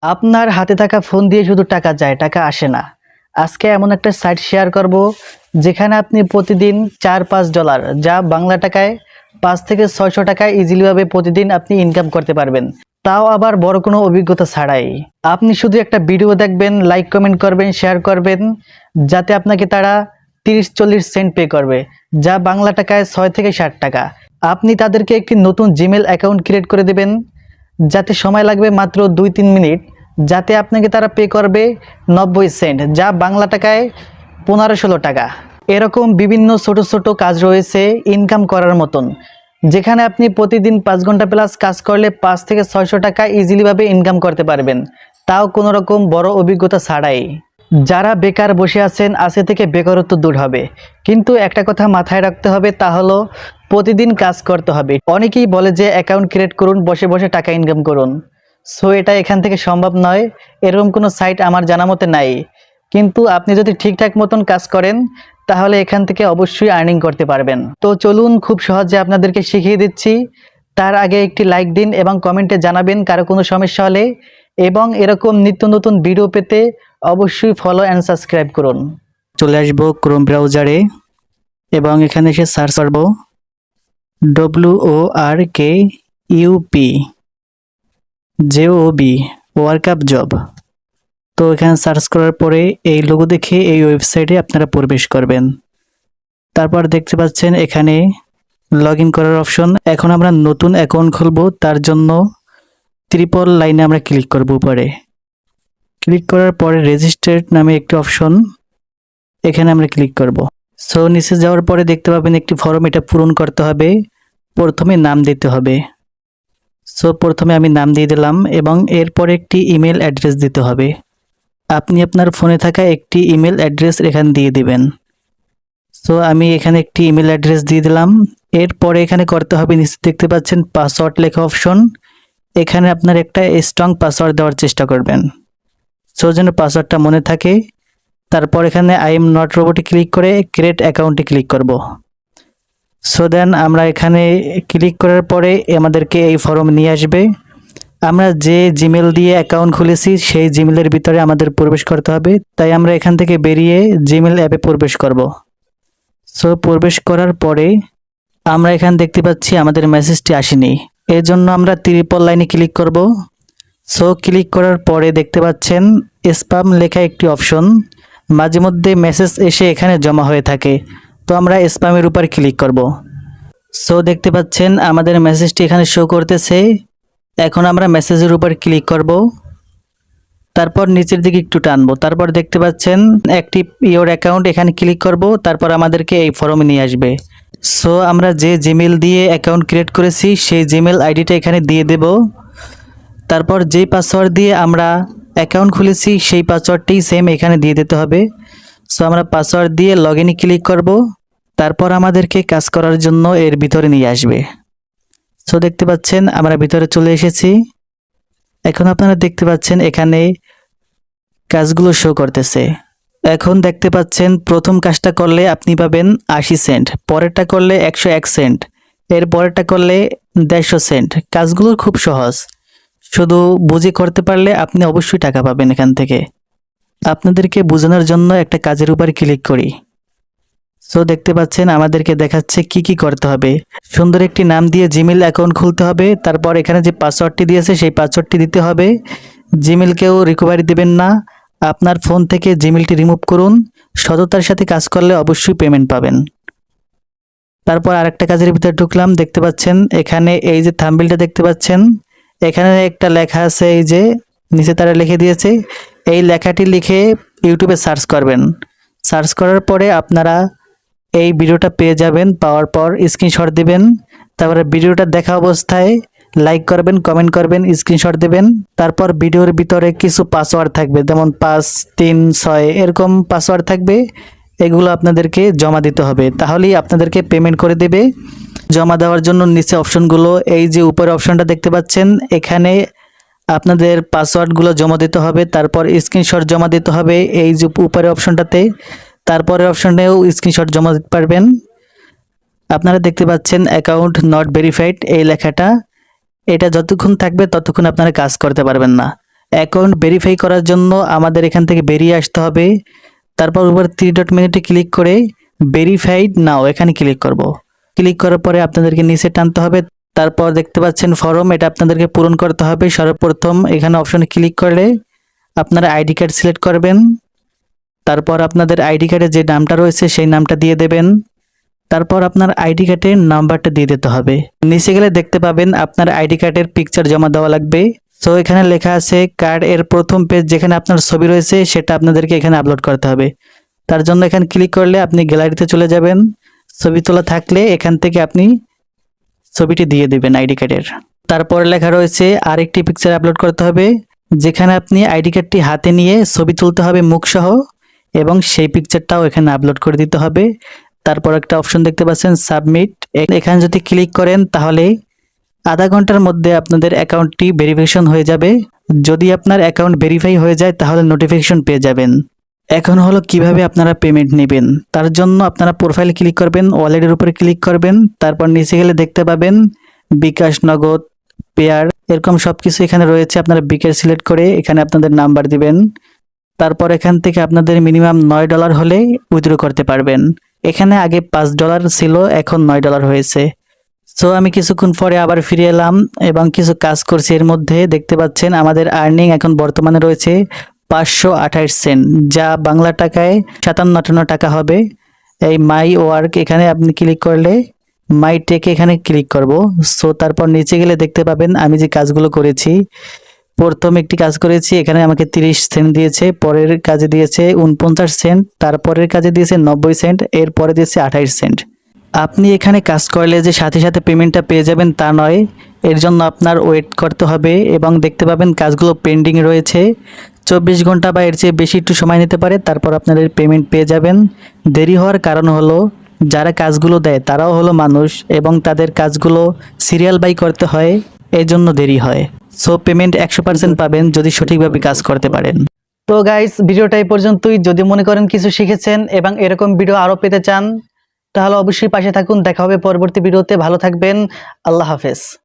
আপনার হাতে থাকা ফোন দিয়ে শুধু টাকা যায়, টাকা আসে না। আজকে এমন একটা সাইট শেয়ার করব যেখানে আপনি প্রতিদিন $4-5 যা বাংলা টাকায় 5 থেকে 600 টাকা ইজিলি ভাবে প্রতিদিন আপনি ইনকাম করতে পারবেন। তাও আবার বড় কোনো অভিজ্ঞতা ছাড়াই। আপনি শুধু একটা ভিডিও দেখবেন, লাইক কমেন্ট করবেন, শেয়ার করবেন, যাতে আপনাকে তারা 30-40 সেন্ট পে করবে, যা বাংলা টাকায় 6 থেকে 7 টাকা। আপনি তাদেরকে একটি নতুন জিমেল অ্যাকাউন্ট ক্রিয়েট করে দেবেন, যাতে সময় লাগবে মাত্র 2-3 মিনিট, যাতে আপনাকে তারা পে করবে 90 সেন্ট, যা বাংলা টাকায় 15-16 টাকা। এরকম বিভিন্ন ছোট ছোট কাজ রয়েছে ইনকাম করার মতন, যেখানে আপনি প্রতিদিন 5 ঘন্টা প্লাস কাজ করলে 5 থেকে 600 টাকা ইজিলিভাবে ইনকাম করতে পারবেন, তাও কোনো রকম বড় অভিজ্ঞতা ছাড়াই। যারা বেকার বসে আছেন, আজকে থেকে বেকারত্ব দূর হবে। কিন্তু একটা কথা মাথায় রাখতে হবে, তা হলো প্রতিদিন কাজ করতে হবে। অনেকেই বলে যে অ্যাকাউন্ট ক্রিয়েট করুন, বসে বসে টাকা ইনকাম করুন। সো এটা এখান থেকে সম্ভব নয়, এরকম কোনো সাইট আমার জানা মতে নাই। কিন্তু আপনি যদি ঠিকঠাক মতন কাজ করেন, তাহলে এখান থেকে অবশ্যই আর্নিং করতে পারবেন। তো চলুন, খুব সহজে আপনাদেরকে শিখিয়ে দিচ্ছি। তার আগে একটি লাইক দিন এবং কমেন্টে জানাবেন কারো কোনো সমস্যা হলে, এবং এরকম নিত্য নতুন ভিডিও পেতে অবশ্যই ফলো অ্যান্ড সাবস্ক্রাইব করুন। চলে আসবো ক্রোম ব্রাউজারে এবং এখানে এসে সার্চ করব WORKUP ওয়ার্কআপ জব। তো এখানে সার্চ করার পরে এই লোগো দেখে এই ওয়েবসাইটে আপনারা প্রবেশ করবেন। তারপর দেখতে পাচ্ছেন এখানে লগ ইন করার অপশন। এখন আমরা নতুন অ্যাকাউন্ট খুলবো, তার জন্য ট্রিপল লাইনে আমরা ক্লিক করব। উপরে ক্লিক করার পরে রেজিস্টার্ড নামে একটি অপশন, এখানে আমরা ক্লিক করব। সো নিচে যাওয়ার পরে দেখতে পাবেন একটি ফর্ম, এটা পূরণ করতে হবে। প্রথমে নাম দিতে হবে। সো প্রথমে আমি নাম দিয়ে দিলাম এবং এরপরে একটি ইমেল অ্যাড্রেস দিতে হবে। আপনি আপনার ফোনে থাকা একটি ইমেল অ্যাড্রেস এখানে দিয়ে দিবেন। সো আমি এখানে একটি ইমেল অ্যাড্রেস দিয়ে দিলাম। এরপরে এখানে করতে হবে, নিচে দেখতে পাচ্ছেন পাসওয়ার্ড লেখা অপশন, এখানে আপনার একটা স্ট্রং পাসওয়ার্ড দেওয়ার চেষ্টা করবেন, সো যেন পাসওয়ার্ডটা মনে থাকে। তারপর এখানে আই এম নট রোবটে ক্লিক করে ক্রিয়েট অ্যাকাউন্টে ক্লিক করব। সো দেন আমরা এখানে ক্লিক করার পরে আমাদেরকে এই ফর্ম নিয়ে আসবে। আমরা যে জিমেল দিয়ে অ্যাকাউন্ট খুলেছি সেই জিমেলের ভিতরে আমাদের প্রবেশ করতে হবে, তাই আমরা এখান থেকে বেরিয়ে জিমেল অ্যাপে প্রবেশ করব। সো প্রবেশ করার পরে আমরা এখানে দেখতে পাচ্ছি আমাদের মেসেজটি আসেনি, এর জন্য আমরা ট্রিপল লাইনে ক্লিক করব। সো ক্লিক করার পরে দেখতে পাচ্ছেন স্প্যাম লেখা একটি অপশন, মাঝে মধ্যে মেসেজ এসে এখানে জমা হয়ে থাকে, তো আমরা স্প্যামের উপর ক্লিক করব। সো দেখতে পাচ্ছেন আমাদের মেসেজটি এখানে শো করতেছে। এখন আমরা মেসেজের উপর ক্লিক করব, তারপর নিচের দিকে একটু টানবো, তারপর দেখতে পাচ্ছেন অ্যাক্টিভ ইওর অ্যাকাউন্ট, এখানে ক্লিক করব। তারপর আমাদেরকে এই ফর্মে নিয়ে আসবে। সো আমরা যে জিমেল দিয়ে অ্যাকাউন্ট ক্রিয়েট করেছি সেই জিমেল আইডিটা এখানে দিয়ে দেব। তারপর যেই পাসওয়ার্ড দিয়ে আমরা অ্যাকাউন্ট খুলেছি সেই পাসওয়ার্ডটি সেম এখানে দিয়ে দিতে হবে। সো আমরা পাসওয়ার্ড দিয়ে লগ ইনে ক্লিক করব। তারপর আমাদেরকে কাজ করার জন্য এর ভিতরে নিয়ে আসবে। সো দেখতে পাচ্ছেন আমরা ভিতরে চলে এসেছি। এখন আপনারা দেখতে পাচ্ছেন এখানে কাজগুলো শো করতেছে। এখন দেখতে পাচ্ছেন প্রথম কাজটা করলে আপনি পাবেন 80 সেন্ট, পরেরটা করলে 101 সেন্ট, এর পরেরটা করলে 150 সেন্ট। কাজগুলো খুব সহজ, শুধু বুঝে করতে পারলে আপনি অবশ্যই টাকা পাবেন এখান থেকে। আপনাদেরকে বোঝানোর জন্য একটা কাজের উপর ক্লিক করি। সো দেখতে পাচ্ছেন আমাদেরকে দেখাচ্ছে কি কি করতে হবে। সুন্দর একটি নাম দিয়ে জিমেল অ্যাকাউন্ট খুলতে হবে, তারপর এখানে যে পাসওয়ার্ডটি দিয়েছে সেই পাসওয়ার্ডটি দিতে হবে। জিমেলকেও রিকভারি দেবেন না, আপনার ফোন থেকে জিমেলটি রিমুভ করুন। সততার সাথে কাজ করলে অবশ্যই পেমেন্ট পাবেন। তারপর আরেকটা কাজের ভিতরে ঢুকলাম, দেখতে পাচ্ছেন এখানে এই যে থাম্বনেলটা দেখতে পাচ্ছেন, এখানে একটা লেখা আছে, এই যে নিচে তারা লিখে দিয়েছে, এই লেখাটি লিখে ইউটিউবে সার্চ করবেন। সার্চ করার পরে আপনারা এই ভিডিওটা পেয়ে যাবেন, পাওয়ার পর স্ক্রিনশট দিবেন। তারপরে ভিডিওটা দেখা অবস্থায় লাইক করবেন, কমেন্ট করবেন, স্ক্রিনশট দেবেন। তারপর ভিডিওর ভিতরে কিছু পাসওয়ার্ড থাকবে, যেমন 5, 3, 6 এরকম পাসওয়ার্ড থাকবে, এগুলো আপনাদেরকে জমা দিতে হবে, তাহলেই আপনাদেরকে পেমেন্ট করে দেবে। জমা দেওয়ার জন্য নিচে অপশনগুলো, এই যে উপরে অপশনটা দেখতে পাচ্ছেন, এখানে আপনাদের পাসওয়ার্ডগুলো জমা দিতে হবে, তারপর স্ক্রিনশট জমা দিতে হবে এই যে উপরে অপশনটাতে। তারপরে অপশনেও স্ক্রিনশট জমা দিতে পারবেন। আপনারা দেখতে পাচ্ছেন অ্যাকাউন্ট নট ভেরিফাইড এই লেখাটা, এটা যতক্ষণ থাকবে ততক্ষণ আপনারা কাজ করতে পারবেন না। অ্যাকাউন্ট ভেরিফাই করার জন্য আমাদের এখান থেকে বেরিয়ে আসতে হবে। তারপর উপর 3 ডট মেনুতে ক্লিক করে ভেরিফাইড নাও এখানে ক্লিক করব। ক্লিক করার পরে আপনাদেরকে নিচে টানতে হবে। তারপর দেখতে পাচ্ছেন ফর্ম, এটা আপনাদেরকে পূরণ করতে হবে। সর্বপ্রথম এখানে অপশনে ক্লিক করলে আপনারা আইডি কার্ড সিলেক্ট করবেন। তারপর আপনাদের আইডি কার্ডে যে নামটা রয়েছে সেই নামটা দিয়ে দেবেন। তারপর আপনার আইডি কার্ডের নাম্বারটা দিয়ে দিতে হবে। নিচে গেলে দেখতে পাবেন আপনার আইডি কার্ডের পিকচার জমা দেওয়া লাগবে। সো এখানে লেখা আছে কার্ড এর প্রথম পেজ যেখানে আপনার ছবি রয়েছে সেটা আপনাদেরকে এখানে আপলোড করতে হবে। তার জন্য এখানে ক্লিক করলে আপনি গ্যালারিতে চলে যাবেন। ছবি তোলা থাকলে এখান থেকে আপনি ছবিটি দিয়ে দেবেন আইডি কার্ডের। তারপর লেখা রয়েছে আরেকটি পিকচার আপলোড করতে হবে, যেখানে আপনি আইডি কার্ডটি হাতে নিয়ে ছবি তুলতে হবে মুখসহ, এবং সেই পিকচারটাও এখানে আপলোড করে দিতে হবে। তারপর একটা অপশন দেখতে পাচ্ছেন সাবমিট, এখানে যদি ক্লিক করেন তাহলে আধা ঘন্টার মধ্যে আপনাদের অ্যাকাউন্টটি ভেরিফিকেশন হয়ে যাবে। যদি আপনার অ্যাকাউন্ট ভেরিফাই হয়ে যায় তাহলে নোটিফিকেশন পেয়ে যাবেন। এখন হলো কিভাবে আপনারা পেমেন্ট নেবেন। তার জন্য আপনারা প্রোফাইলে ক্লিক করবেন, ওয়ালেটের উপরে ক্লিক করবেন। তারপর নিচে গেলে দেখতে পাবেন বিকাশ, নগদ, পেয়ার এরকম সব কিছু এখানে রয়েছে। আপনারা বিকাশ সিলেক্ট করে এখানে আপনাদের নাম্বার দিবেন। তারপর এখান থেকে আপনাদের মিনিমাম $9 হলে উইথড্র করতে পারবেন। এখানে আগে $5 ছিল, এখন $9 হয়েছে। সো আমি কিছুক্ষণ পরে আবার ফিরে এলাম এবং কিছু কাজ করছি। এর মধ্যে দেখতে পাচ্ছেন আমাদের আর্নিং এখন বর্তমানে রয়েছে 528 সেন্ট, যা বাংলা টাকায় 57-58 টাকা হবে। এই মাই ওয়ার্ক এখানে আপনি ক্লিক করলে মাই টেক এখানে ক্লিক করব। সো তারপর নিচে গেলে দেখতে পাবেন আমি যে কাজগুলো করেছি। প্রথম একটি কাজ করেছি, এখানে আমাকে 30 সেন্ট দিয়েছে, পরের কাজে দিয়েছে 49 সেন্ট, তারপরের কাজে দিয়েছে 90 সেন্ট, এরপরে দিয়েছে 28 সেন্ট। আপনি এখানে কাজ করলে যে সাথে সাথে পেমেন্টটা পেয়ে যাবেন তা নয়, এর জন্য আপনার ওয়েট করতে হবে এবং দেখতে পাবেন কাজগুলো পেন্ডিং রয়েছে। 24 ঘন্টা বা এর চেয়ে বেশি একটু সময় নিতে পারে, তারপর আপনাদের পেমেন্ট পেয়ে যাবেন। দেরি হওয়ার কারণ হলো যারা কাজগুলো দেয় তারাও হলো মানুষ এবং তাদের কাজগুলো সিরিয়াল বাই করতে হয়, এই জন্য দেরি হয়। সো পেমেন্ট 100% পাবেন যদি সঠিকভাবে কাজ করতে পারেন। তো গাইস, ভিডিওটা এই পর্যন্তই। যদি মনে করেন কিছু শিখেছেন এবং এরকম ভিডিও আরও পেতে চান তাহলে অবশ্যই পাশে থাকুন। দেখা হবে পরবর্তী ভিডিওতে। ভালো থাকবেন। আল্লাহ হাফেজ।